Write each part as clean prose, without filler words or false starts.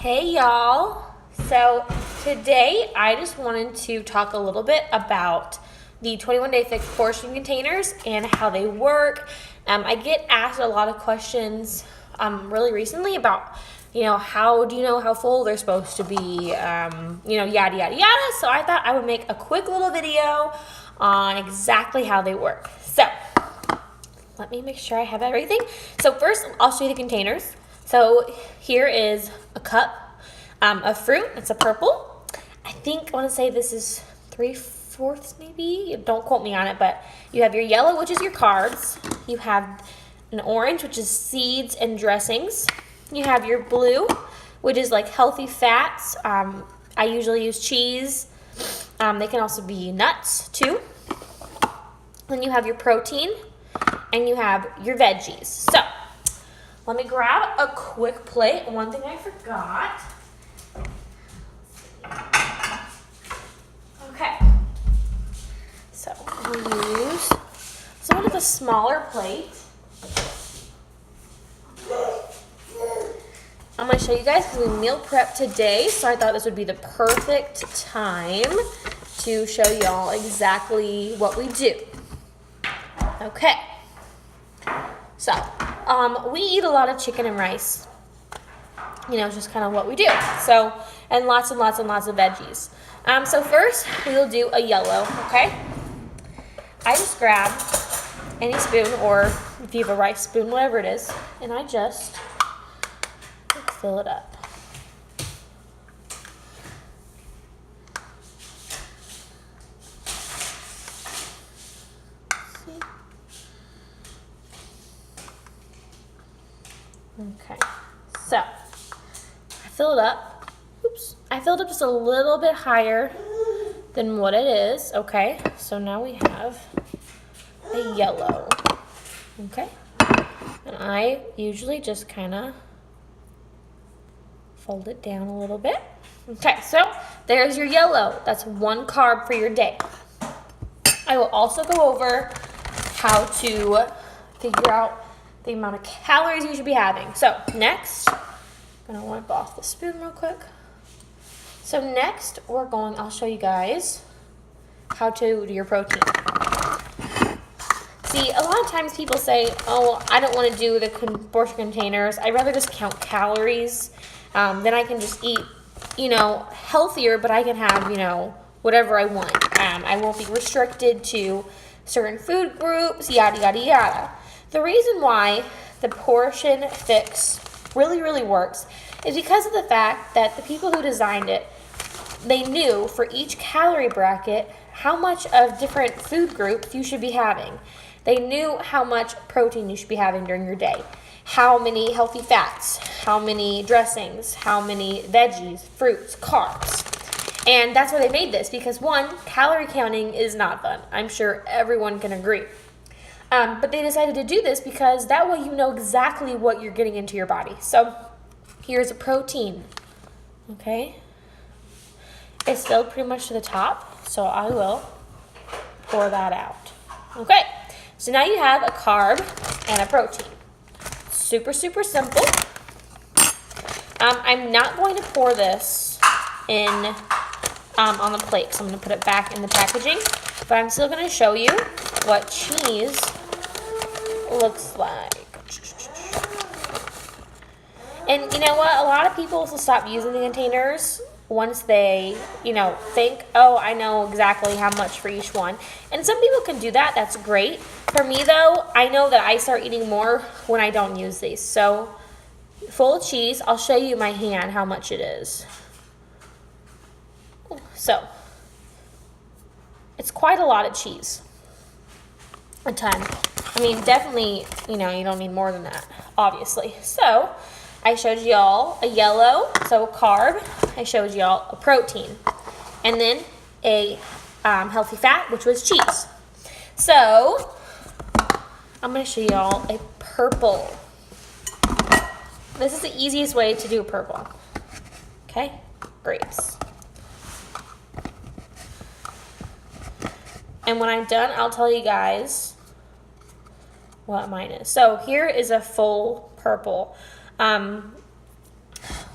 Hey y'all. So today I just wanted to talk a little bit about the 21 Day Fix portion containers and how they work. I get asked a lot of questions really recently about, how do you know how full they're supposed to be, yada, yada, yada. So I thought I would make a quick little video on exactly how they work. So let me make sure I have everything. So first, I'll show you the containers. So here is a cup of fruit. It's a purple. I want to say this is 3/4 maybe. Don't quote me on it, but you have your yellow, which is your carbs. You have an orange, which is seeds and dressings. You have your blue, which is like healthy fats. I usually use cheese. They can also be nuts too. Then you have your protein, and you have your veggies. So let me grab a quick plate. One thing I forgot. Okay. So we'll use somewhat of a smaller plate. I'm going to show you guys because we meal prep today, so I thought this would be the perfect time to show y'all exactly what we do. Okay. So, we eat a lot of chicken and rice. It's just kind of what we do. So, and lots and lots and lots of veggies. So first, we'll do a yellow, okay? I just grab any spoon, or if you have a rice spoon, whatever it is, and I just fill it up. Okay, so I fill it up. Oops, I filled it just a little bit higher than what it is. Okay, so now we have a yellow. Okay, and I usually just kind of fold it down a little bit. Okay, so there's your yellow. That's one carb for your day. I will also go over how to figure out the amount of calories you should be having. So next, I'm gonna wipe off the spoon real quick. So next, I'll show you guys how to do your protein. See, a lot of times people say, oh, I don't want to do the portion containers. I'd rather just count calories. Then I can just eat, healthier, but I can have, whatever I want. I won't be restricted to certain food groups, yada, yada, yada. The reason why the portion fix really, really works is because of the fact that the people who designed it, they knew for each calorie bracket how much of different food groups you should be having. They knew how much protein you should be having during your day, how many healthy fats, how many dressings, how many veggies, fruits, carbs. And that's why they made this, because one, calorie counting is not fun. I'm sure everyone can agree. But they decided to do this because that way you know exactly what you're getting into your body. So here's a protein, okay? It's filled pretty much to the top, so I will pour that out. Okay, so now you have a carb and a protein. Super, super simple. I'm not going to pour this in on the plate, so I'm going to put it back in the packaging. But I'm still going to show you what cheese looks like. And you know what? A lot of people will stop using the containers once they, think, oh, I know exactly how much for each one. And some people can do that. That's great. For me, though, I know that I start eating more when I don't use these. So, full cheese, I'll show you my hand how much it is. So, it's quite a lot of cheese. A ton. I mean, definitely, you don't need more than that, obviously. So, I showed y'all a yellow, so a carb. I showed y'all a protein. And then a healthy fat, which was cheese. So, I'm going to show y'all a purple. This is the easiest way to do a purple. Okay? Grapes. And when I'm done, I'll tell you guys what mine is. So here is a full purple.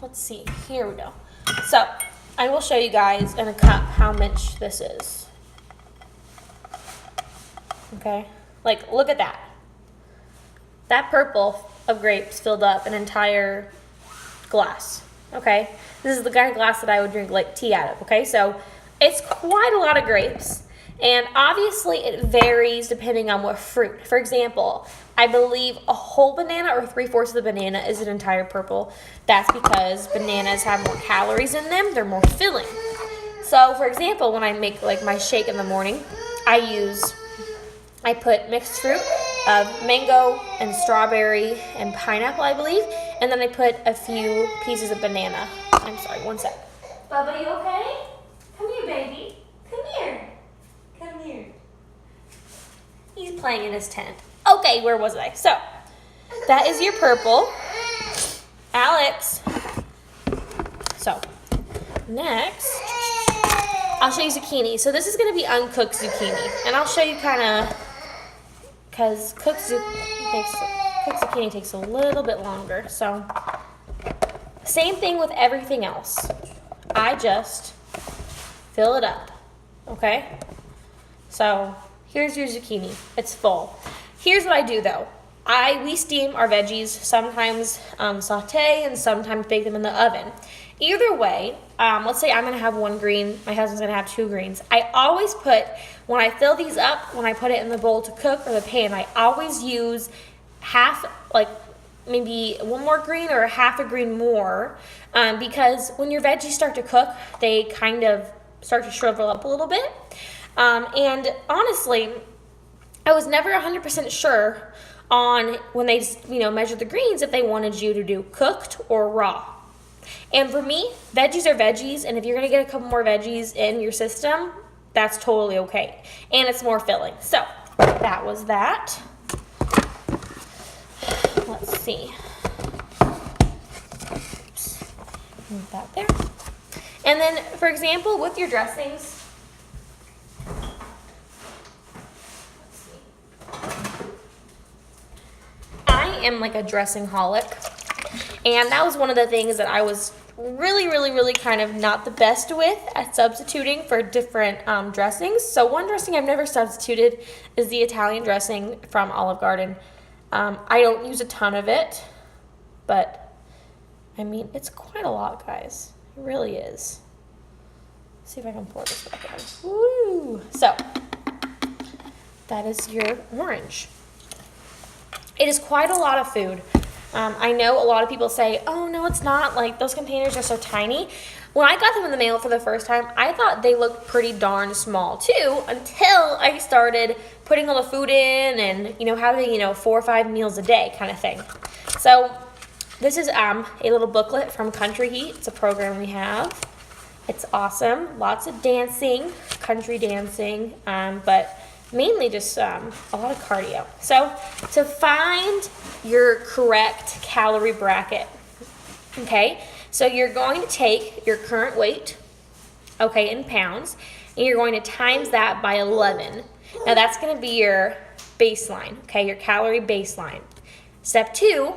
let's see, here we go. So I will show you guys in a cup how much this is. Okay, like look at that. That purple of grapes filled up an entire glass. Okay, this is the kind of glass that I would drink like tea out of. Okay, so it's quite a lot of grapes. And obviously it varies depending on what fruit. For example, I believe a whole banana or 3/4 of the banana is an entire purple. That's because bananas have more calories in them. They're more filling. So for example, when I make like my shake in the morning, I put mixed fruit of mango and strawberry and pineapple, I believe. And then I put a few pieces of banana. I'm sorry, one sec. Bubba, you okay? Come here, baby. Come here. Come here. He's playing in his tent. Okay, where was I? So, that is your purple. Alex. So, next, I'll show you zucchini. So this is going to be uncooked zucchini. And I'll show you kind of, because cooked zucchini takes a little bit longer. So, same thing with everything else. I just fill it up, okay? So here's your zucchini. It's full. Here's what I do though. We steam our veggies, sometimes saute and sometimes bake them in the oven. Either way, let's say I'm gonna have one green, my husband's gonna have 2 greens. I always put, when I fill these up, when I put it in the bowl to cook or the pan, I always use half, like maybe one more green or half a green more, because when your veggies start to cook, they kind of start to shrivel up a little bit. And honestly, I was never 100% sure on when they, measured the greens if they wanted you to do cooked or raw. And for me, veggies are veggies, and if you're gonna get a couple more veggies in your system, that's totally okay. And it's more filling. So that was that. Let's see. Oops. Move that there. And then, for example, with your dressings, I am like a dressing holic, and that was one of the things that I was really kind of not the best with at substituting for different dressings. So one dressing I've never substituted is the Italian dressing from Olive Garden. I don't use a ton of it, but I mean, it's quite a lot, guys. It really is. Let's see if I can pour this back in. Woo! So, that is your orange. It is quite a lot of food. I know a lot of people say, oh, no, it's not. Like, those containers are so tiny. When I got them in the mail for the first time, I thought they looked pretty darn small, too, until I started putting all the food in and, having, 4 or 5 meals a day kind of thing. So, this is a little booklet from Country Heat. It's a program we have. It's awesome. Lots of dancing, country dancing, but mainly just a lot of cardio. So to find your correct calorie bracket, okay, so you're going to take your current weight, okay, in pounds, and you're going to times that by 11. Now that's going to be your baseline, okay, your calorie baseline. Step 2,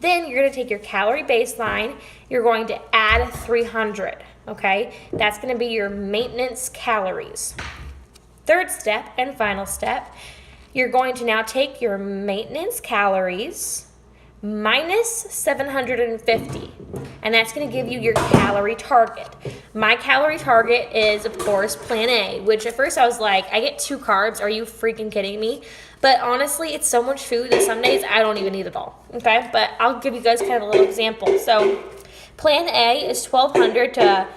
then you're going to take your calorie baseline, you're going to add 300, okay, that's going to be your maintenance calories. Third step and final step, you're going to now take your maintenance calories minus 750, and that's going to give you your calorie target. My calorie target is, of course, Plan A, which at first I was like, I get 2 carbs, are you freaking kidding me? But honestly, it's so much food that some days I don't even eat it all, okay? But I'll give you guys kind of a little example. So Plan A is 1,200 to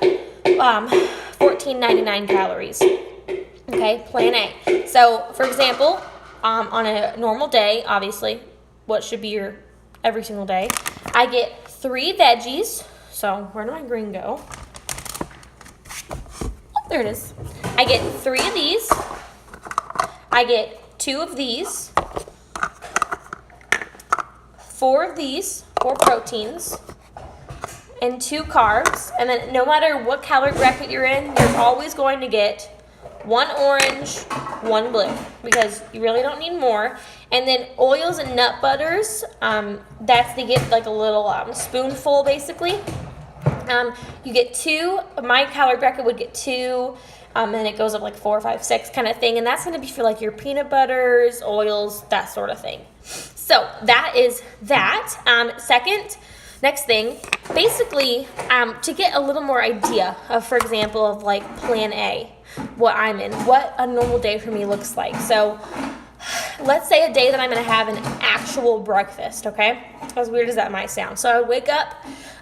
1,499 calories. Okay, Plan A. So, for example, on a normal day, obviously, what should be your every single day, I get 3 veggies. So, where did my green go? Oh, there it is. I get 3 of these. I get 2 of these. 4 of these, 4 proteins, and 2 carbs. And then no matter what calorie bracket you're in, you're always going to get 1 orange, 1 blue, because you really don't need more. And then oils and nut butters, they get like a little spoonful basically. You get 2, my calorie bracket would get 2, and it goes up like 4, 5, 6 kind of thing, and that's going to be for like your peanut butters, oils, that sort of thing. So that is that. Next thing, basically, to get a little more idea of, for example, of like plan A, what I'm in, what a normal day for me looks like. So let's say a day that I'm going to have an actual breakfast, okay? As weird as that might sound. So I would wake up,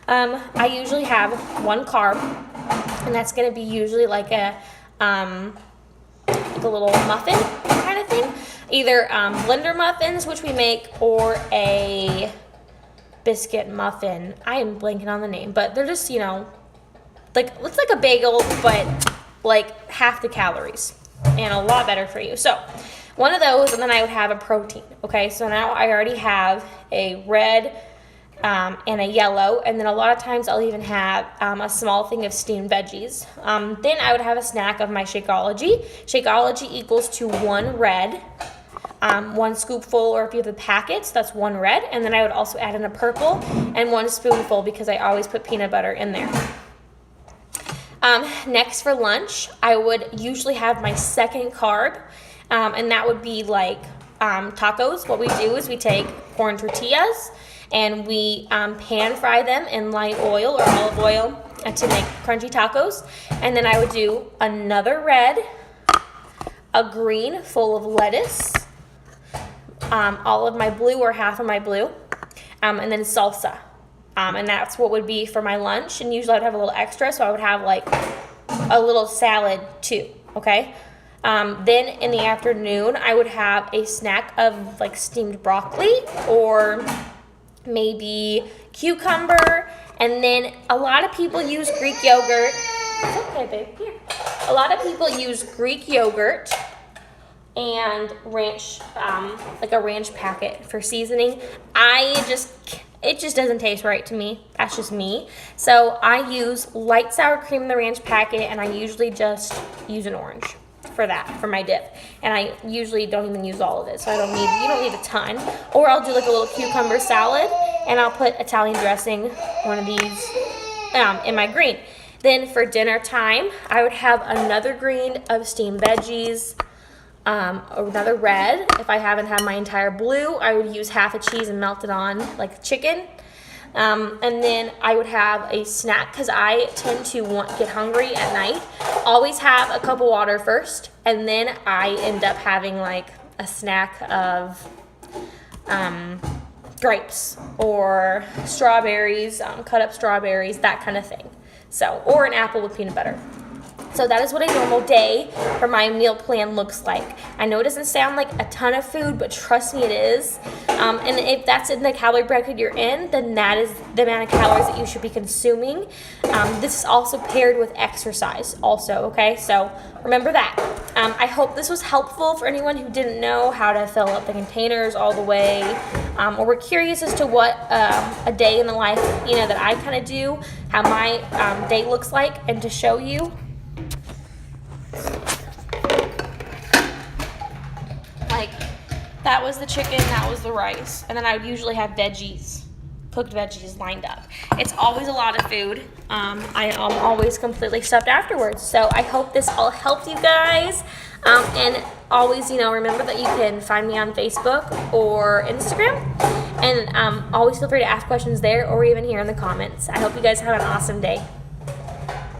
I usually have 1 carb, and that's going to be usually like a little muffin kind of thing. Either blender muffins, which we make, or a biscuit muffin. I am blanking on the name, but they're just, like, it's like a bagel, but like half the calories and a lot better for you. So one of those, and then I would have a protein. Okay, so now I already have a red and a yellow, and then a lot of times I'll even have a small thing of steamed veggies. Then I would have a snack of my Shakeology. Shakeology equals to 1 red, 1 scoopful, or if you have the packets, that's 1 red, and then I would also add in a purple and 1 spoonful because I always put peanut butter in there. Next for lunch, I would usually have my second carb, and that would be like tacos. What we do is we take corn tortillas and we pan fry them in light oil or olive oil to make crunchy tacos, and then I would do another red, a green full of lettuce, all of my blue or half of my blue, and then salsa. And that's what would be for my lunch. And usually I would have a little extra, so I would have like a little salad too, okay? Then in the afternoon, I would have a snack of like steamed broccoli or maybe cucumber. And then a lot of people use Greek yogurt. It's okay, babe, here. A lot of people use Greek yogurt and ranch, like a ranch packet for seasoning. It just doesn't taste right to me. That's just me. So I use light sour cream in the ranch packet, and I usually just use an orange for that, for my dip. And I usually don't even use all of it, so you don't need a ton. Or I'll do like a little cucumber salad, and I'll put Italian dressing, one of these, in my green. Then for dinner time, I would have another green of steamed veggies, another red. If I haven't had my entire blue, I would use half a cheese and melt it on like chicken. And then I would have a snack because I tend to get hungry at night. Always have a cup of water first, and then I end up having like a snack of grapes or strawberries, cut up strawberries, that kind of thing. So, or an apple with peanut butter. So that is what a normal day for my meal plan looks like. I know it doesn't sound like a ton of food, but trust me, it is. And if that's in the calorie bracket you're in, then that is the amount of calories that you should be consuming. This is also paired with exercise also, okay? So remember that. I hope this was helpful for anyone who didn't know how to fill up the containers all the way, or were curious as to what a day in the life, that I kind of do, how my day looks like, and to show you. Like, that was the chicken, that was the rice, and then I would usually have veggies, cooked veggies lined up. It's always a lot of food. I am always completely stuffed afterwards. So I hope this all helped you guys. And always, remember that you can find me on Facebook or Instagram. And always feel free to ask questions there or even here in the comments. I hope you guys have an awesome day.